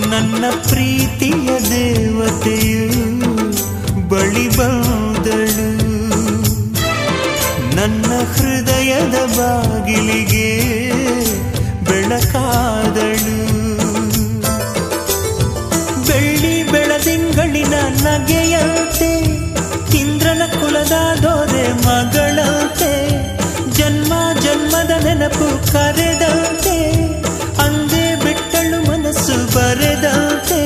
ನನ್ನ ಪ್ರೀತಿಯ ದೇವತೆಯು ಬಳಿ ಬಂದಳು ನನ್ನ ಹೃದಯದ ಬಾಗಿಲಿಗೆ ಬೆಳಕಾದಳು ಬೆಳ್ಳಿ ಬೆಳದಿಂಗಳಿನ ನಗೆಯಂತೆ ಇಂದ್ರನ ಕುಲದ ದೊರೆ ಮಗಳಂತೆ ಜನ್ಮ ಜನ್ಮದ ನೆನಪು ಕರೆದಂತೆ ಅಂದೇ ಬಿಟ್ಟಳು ಮನಸ್ಸು ಬರೆದಂತೆ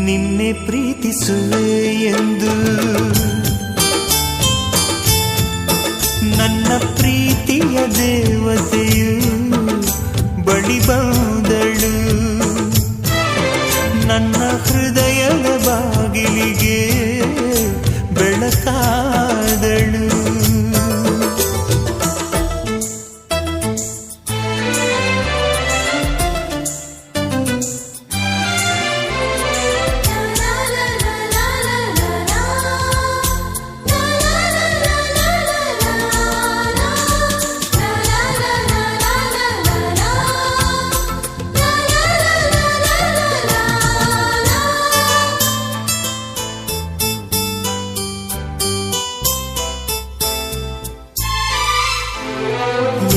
ನಿನ್ನೆ ಪ್ರೀತಿಸುವೆ ಎಂದು ನನ್ನ ಪ್ರೀತಿಯ ದೇವತೆಯು ಬಳಿ ಬಂದಳು ನನ್ನ ಹೃದಯದ ಬಾಗಿಲಿಗೆ ಬೆಳಕಾದಳು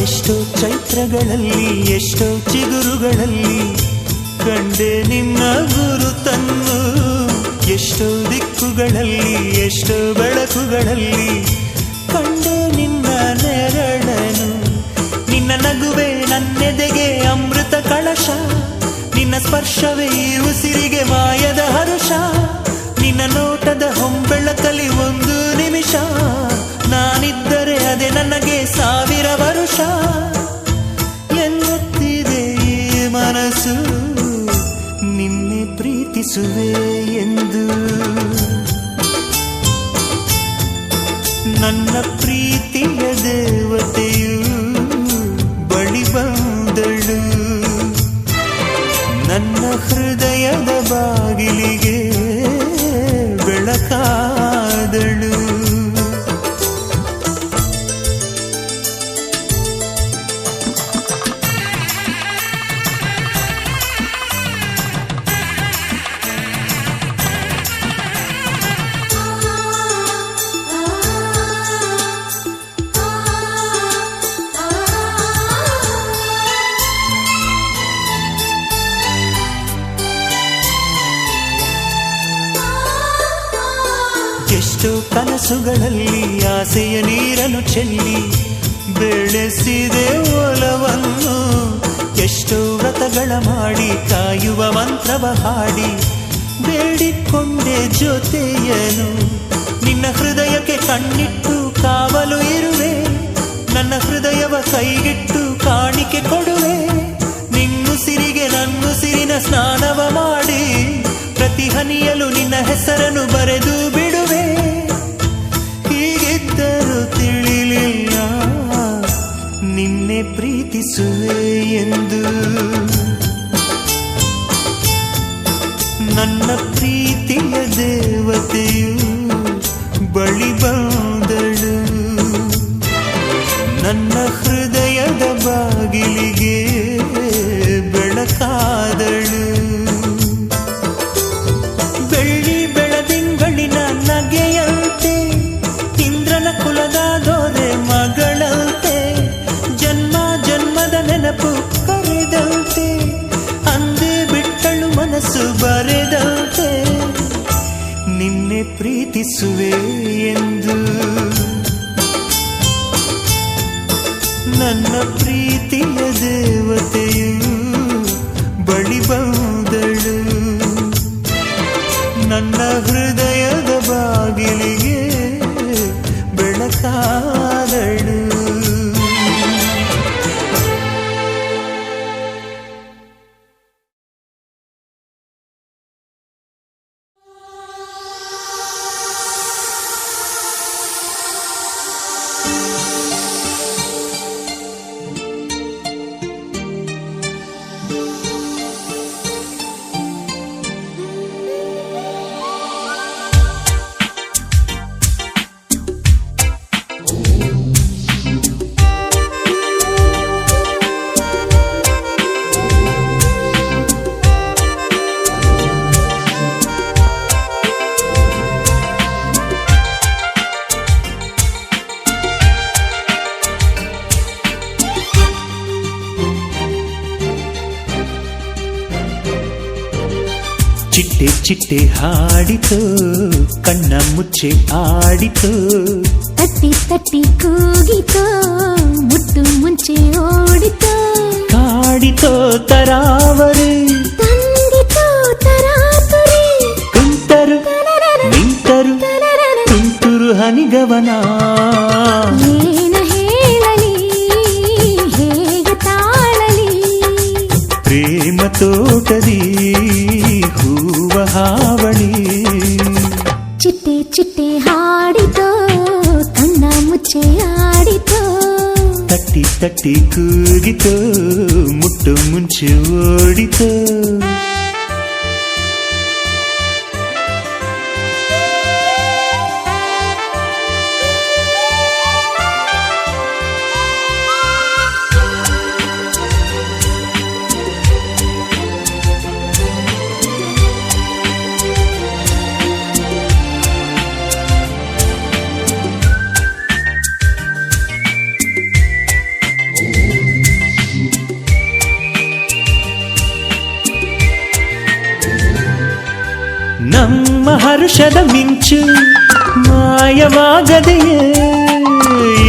ಎಷ್ಟೋ ಚೈತ್ರಗಳಲ್ಲಿ ಎಷ್ಟೋ ಚಿಗುರುಗಳಲ್ಲಿ ಕಂಡೆ ನಿನ್ನ ಗುರುತನ್ನು ಎಷ್ಟೋ ದಿಕ್ಕುಗಳಲ್ಲಿ ಎಷ್ಟೋ ಬೆಳಕುಗಳಲ್ಲಿ ಕಂಡೆ ನಿನ್ನ ನೆರಳನು ನಿನ್ನ ನಗುವೆ ನನ್ನೆದೆಗೆ ಅಮೃತ ಕಳಶ ನಿನ್ನ ಸ್ಪರ್ಶವೇ ಈ ಉಸಿರಿಗೆ ಮಾಯದ ಹರುಷ ನಿನ್ನ ನೋಟದ ಹೊಂಬೆಳಕಲಿ ಒಂದು ನಿಮಿಷ ನಾನಿದ್ದರೆ ಅದೇ ನನಗೆ ಸಾವಿರ ವರುಷ ಎನ್ನುತ್ತಿದೆ ಈ ಮನಸ್ಸು ನಿನ್ನೆ ಪ್ರೀತಿಸುವೆ ಎಂದು ನನ್ನ ಪ್ರೀತಿಯ ದೇವತೆಯು ಬಳಿ ಬಂದಳು ನನ್ನ ಹೃದಯದ ಬಾಗಿಲಿಗೆ ಬೆಳಕಾದಳು ಎಷ್ಟೋ ಕನಸುಗಳಲ್ಲಿ ಆಸೆಯ ನೀರನ್ನು ಚೆಲ್ಲಿ ಬೆಳೆಸಿದೆ ಒಲವನ್ನು ಎಷ್ಟೋ ವ್ರತಗಳ ಮಾಡಿ ಕಾಯುವ ಮಂತ್ರವ ಹಾಡಿ ಬೇಡಿಕೊಂಡೆ ಜೊತೆಯನು ನಿನ್ನ ಹೃದಯಕ್ಕೆ ಕಣ್ಣಿಟ್ಟು ಕಾವಲು ಇರುವೆ ನನ್ನ ಹೃದಯವ ಕೈಗಿಟ್ಟು ಕಾಣಿಕೆ ಕೊಡುವೆ ನಿನ್ನುಸಿರಿಗೆ ನನ್ನುಸಿರಿನ ಸ್ನಾನವ ಮಾಡಿ ಪ್ರತಿ ಹನಿಯಲು ನಿನ್ನ ಹೆಸರನ್ನು ಬರೆದು ಬಿಡುವೆ ಹೀಗಿದ್ದರೂ ತಿಳಿಲಿಲ್ಲ ನಿನ್ನೆ ಪ್ರೀತಿಸುವೆ ಎಂದು ನನ್ನ ಪ್ರೀತಿಯ ದೇವತೆಯು ಬಳಿ ಬಂದಳು ನನ್ನ ಹೃದಯದ ಬಾಗಿಲಿಗೆ ಬೆಳಕಾದಳು ಬೆಳ್ಳಿ ಬೆಳದಿಂಗಳಿನ ನಗೆಯಂತೆ ಇಂದ್ರನ ಕುಲದ ದೊರೆ ಮಗಳಂತೆ ಜನ್ಮ ಜನ್ಮದ ನೆನಪು ಕರೆದಂತೆ ಅಂದೇ ಬಿಟ್ಟಳು ಮನಸ್ಸು ಬರೆದಂತೆ ನಿನ್ನೆ ಪ್ರೀತಿಸುವೆ ಎಂದು ನನ್ನ ಪ್ರೀತಿಯ ದೇವತೆಯು ಬಳಿ ಬಂದಳು ನನ್ನ ಹೃದಯದ ಬಾಗಿಲಿಗೆ ಬೆಳಕಾದಳು ಚಿಟ್ಟೆ ಚಿಟ್ಟೆ ಹಾಡಿತು ಕಣ್ಣ ಮುಚ್ಚೆ ಆಡಿತು ತಟ್ಟಿ ತಟ್ಟಿ ಕೂಗಿತು ಮುಟ್ಟು ಮುಂಚೆ ಓಡಿತು ಕಾಡಿತೋ ತರಾವರಿ ತಂದಿತು ತರಾತುರಿ ಕುಂತರು ನಿಂತರು ತುಂತುರು ಹನಿಗವನ ಏನ ಹೇಳಲಿ ಹೇಗೆ ತಾಳಲಿ ಪ್ರೇಮ ತೋಟದಿ ಹೂವ ಹಾವಳಿ ಚಿಟ್ಟೆ ಚಿಟ್ಟೆ ಹಾಡಿತು ಕಣ್ಣ ಮುಚ್ಚೆ ಆಡಿತು ತಟ್ಟಿ ತಟ್ಟಿ ಕೂಗಿತು ಮುಟ್ಟು ಮುಂಚೆ ಓಡಿತು ನಮ್ಮ ಹರುಷದ ಮಿಂಚು ಮಾಯವಾಗದೆಯೇ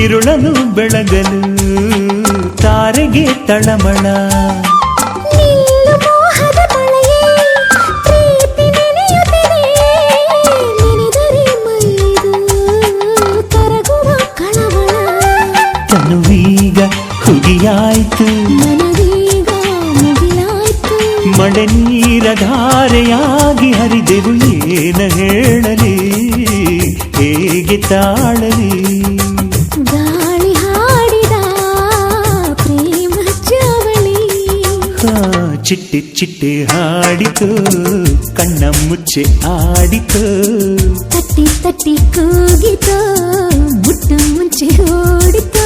ಇರುಳನು ಬೆಳಗಲು ತಾರೆಗೆ ತಳಮಳ ನಿಲ್ಲು ಮೋಹದ ಮಳೆಯೇ ಪ್ರೀತಿ ನೆನೆಯುತ್ತಿದೆ ನೆನೆದರೆ ಮೈದು ಕರಗುವ ಕಳವಳ ತನುವೀಗ ಹುಗಿಯಾಯ್ತು ಮನದೀಗ ಮುಗಿಲಾಯ್ತು ಮಳೆ ನೀರ ಧಾರೆಯಾಗಿ ಹರಿದೆವು ಏನ ಹೇಳಲಿ ಹೇಗೆ ತಾಳಲಿ ಗಾಳಿ ಹಾಡಿದ ಪ್ರೇಮ ಚಾವಳಿ ಚಿಟ್ಟೆ ಚಿಟ್ಟೆ ಹಾಡಿತು ಕಣ್ಣ ಮುಚ್ಚೆ ಆಡಿತು ತಟ್ಟಿ ತಟ್ಟಿ ಕೂಗಿತು ಮುಟ್ಟು ಮುಂಚೆ ಓಡಿತು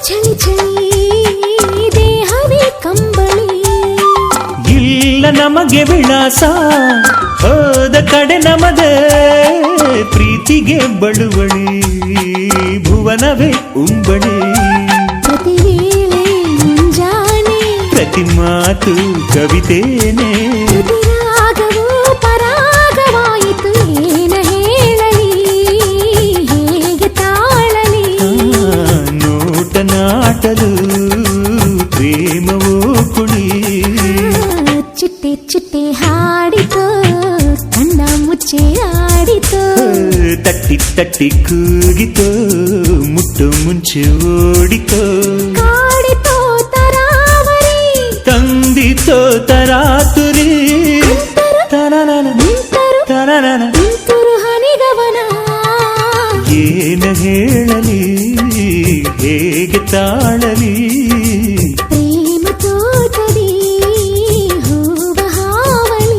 ಚಳಿ ಚಳಿ ನಮಗೆ ವಿಳಾಸ ಹೋದ ಕಡೆ ನಮದೆ ಪ್ರೀತಿಗೆ ಬಳುವಳಿ ಭುವನವೇ ಉಂಬಳಿ ಪ್ರತಿ ವೇಳೆ ಮುಂಜಾನೆ ಪ್ರತಿ ಮಾತು ಕವಿತೇನೆ ಪ್ರತಿ ರಾಗವೂ ಪರಾಗವಾಯಿತು ಏನ ಹೇಳಲಿ ಹೇಗೆ ತಾಳಲಿ ನೋಟ ನಾಟಲು ಪ್ರೇಮವೂ ಕುಳಿ ಚಿಟ್ಟೆ ಚಿಟ್ಟೆ ಹಾಡಿತು ಕಣ್ಣ ಮುಚ್ಚೆ ಆಡಿತು ತಟ್ಟಿ ತಟ್ಟಿ ಕೂಗಿತು ಮುಟ್ಟು ಮುಂಚೆ ಓಡಿತು ಕಾಡಿತೋ ತರಾವರಿ ತಂದಿತೋ ತರಾತುರಿ ತನನನ ನಿಂತರು ತನನನ ನಿಂತರು ಹನಿಗವನ ಏನ ಹೇಳಲಿ ಹೇಗೆ ತಾಳಲಿ ಪ್ರೇಮ ತೋಟದಿ ಹೂವ ಹಾವಳಿ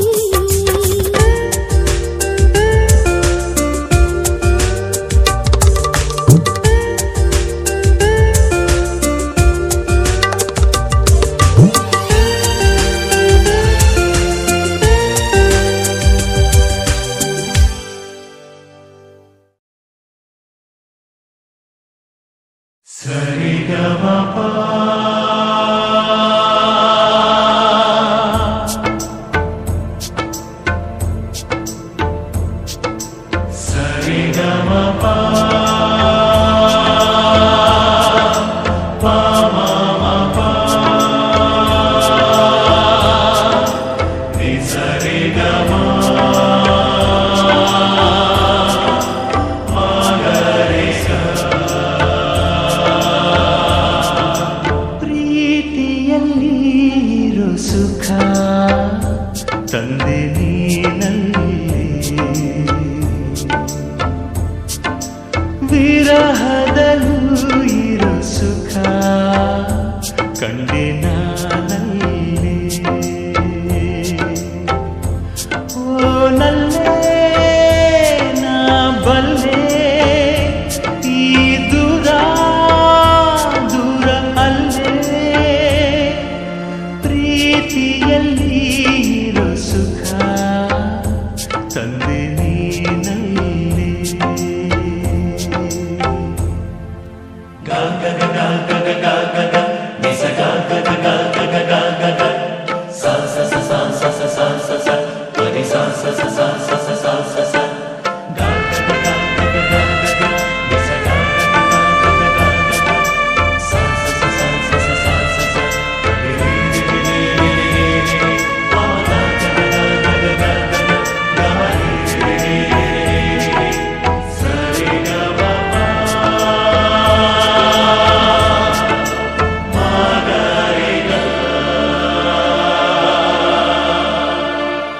ಪ್ರೀತಿಯಲ್ಲಿ ಇರೋ ಸುಖ ತಂದೆ ನೀನಲ್ಲಿ ವಿರಹದಲ್ಲೂ ಇರೋ ಸುಖ ಕಂಡೆ ನಾನಲ್ಲಿ ಓ ನಲ್ಲೇ ನಾ ಬಲ್ಲೆ ಈ ದೂರ ದೂರ ಅಲ್ಲೇ ಪ್ರೀತಿಯಲ್ಲಿ ಇರೋ ಸುಖ ತಂದೆ ನೀನಲ್ಲಿ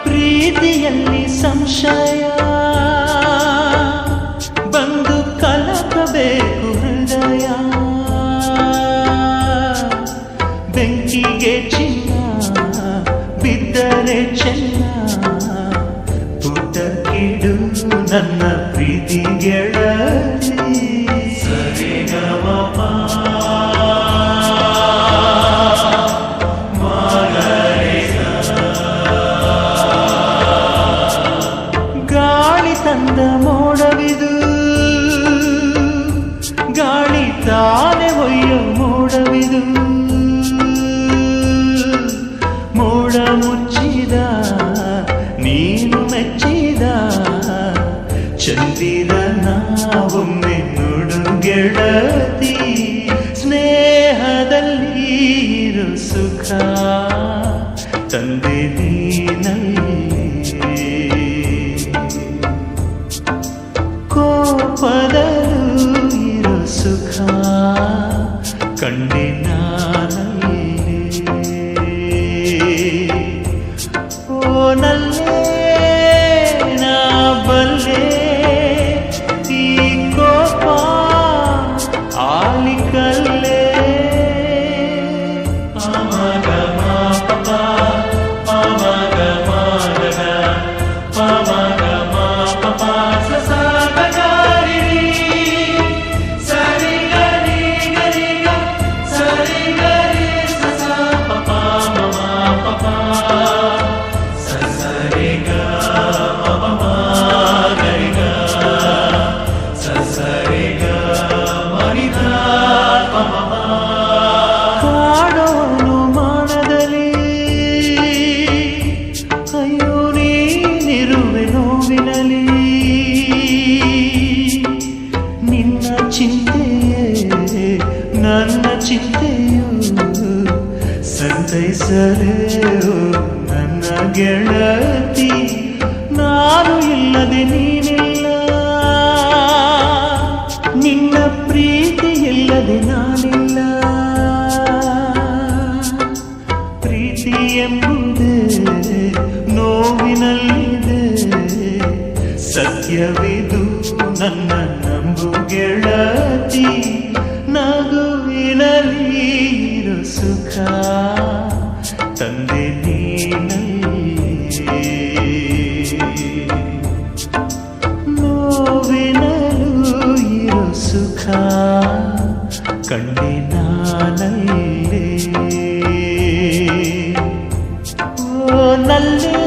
ಪ್ರೀತಿಯಲ್ಲಿ ಸಂಶಯ ಬಂದು ಕಲಕಬೇಕು ಹೃದಯ ಬೆಂಕಿಗೆ ಚಿನ್ನ ಬಿದ್ದರೆ ಚೆನ್ನ ಪುಟ್ಟ ಕಿಡು ನನ್ನ ಪ್ರೀತಿ ಗೆಳತಿ ಸರಿಗಮಪ ಗಾಳಿ ತಂದ ಮೋಡವಿದು ಗಾಳಿ ತಾನೆ ಒಯ್ಯೋ ಮೋಡವಿದು ಮೋಡ ಮುಚ್ಚಿದ ನೀನು ಮೆಚ್ಚಿದ ಚಂದಿರನ ಒಮ್ಮೆ ನೋಡು ಗೆಳತಿ ಸ್ನೇಹದಲ್ಲಿ ಇರು ಸುಖ ತಂದೆ ನೀನಲ್ಲಿ ಕೋಪದಲ್ಲೂ ಇರೋ ಸುಖ ಕಂಡೆ ನಾನಲ್ಲಿ ಓ ನಲ್ಲೇ ನಾ ಬಲ್ಲೆ ಈ ಕೋಪ ಆಲಿಕಲ್ಲೇ ಪಮಗ ಮಾಪ ಪಮಗ ಮಾಗದ ಪಮಗ ಮಾಪ ಸರಿ ಗರಿ ಗರಿ ಗ ಸರಿ ಹೆಸರೇ ನನ್ನ ಗೆಳತಿ, ನಾನು ಇಲ್ಲದೆ ನೀನಿಲ್ಲ, ನಿನ್ನ ಪ್ರೀತಿ ಇಲ್ಲದೆ ನಾನಿಲ್ಲ. ಪ್ರೀತಿ ಎಂಬುದೇ ನೋವಿನಲ್ಲಿದೆ, ಸತ್ಯವಿದು ನನ್ನ ನಂಬು ಗೆಳತಿ, ನಗುವಿನಲ್ಲಿ ಇರು ಸುಖ ತಂದೆ ನೀನಲ್ಲಿ, ನೋವಿನಲ್ಲೂ ಇರು ಸುಖ ಕಂಡೆ ನಾನಲ್ಲೇ. ಓ ನಲ್ಲೇ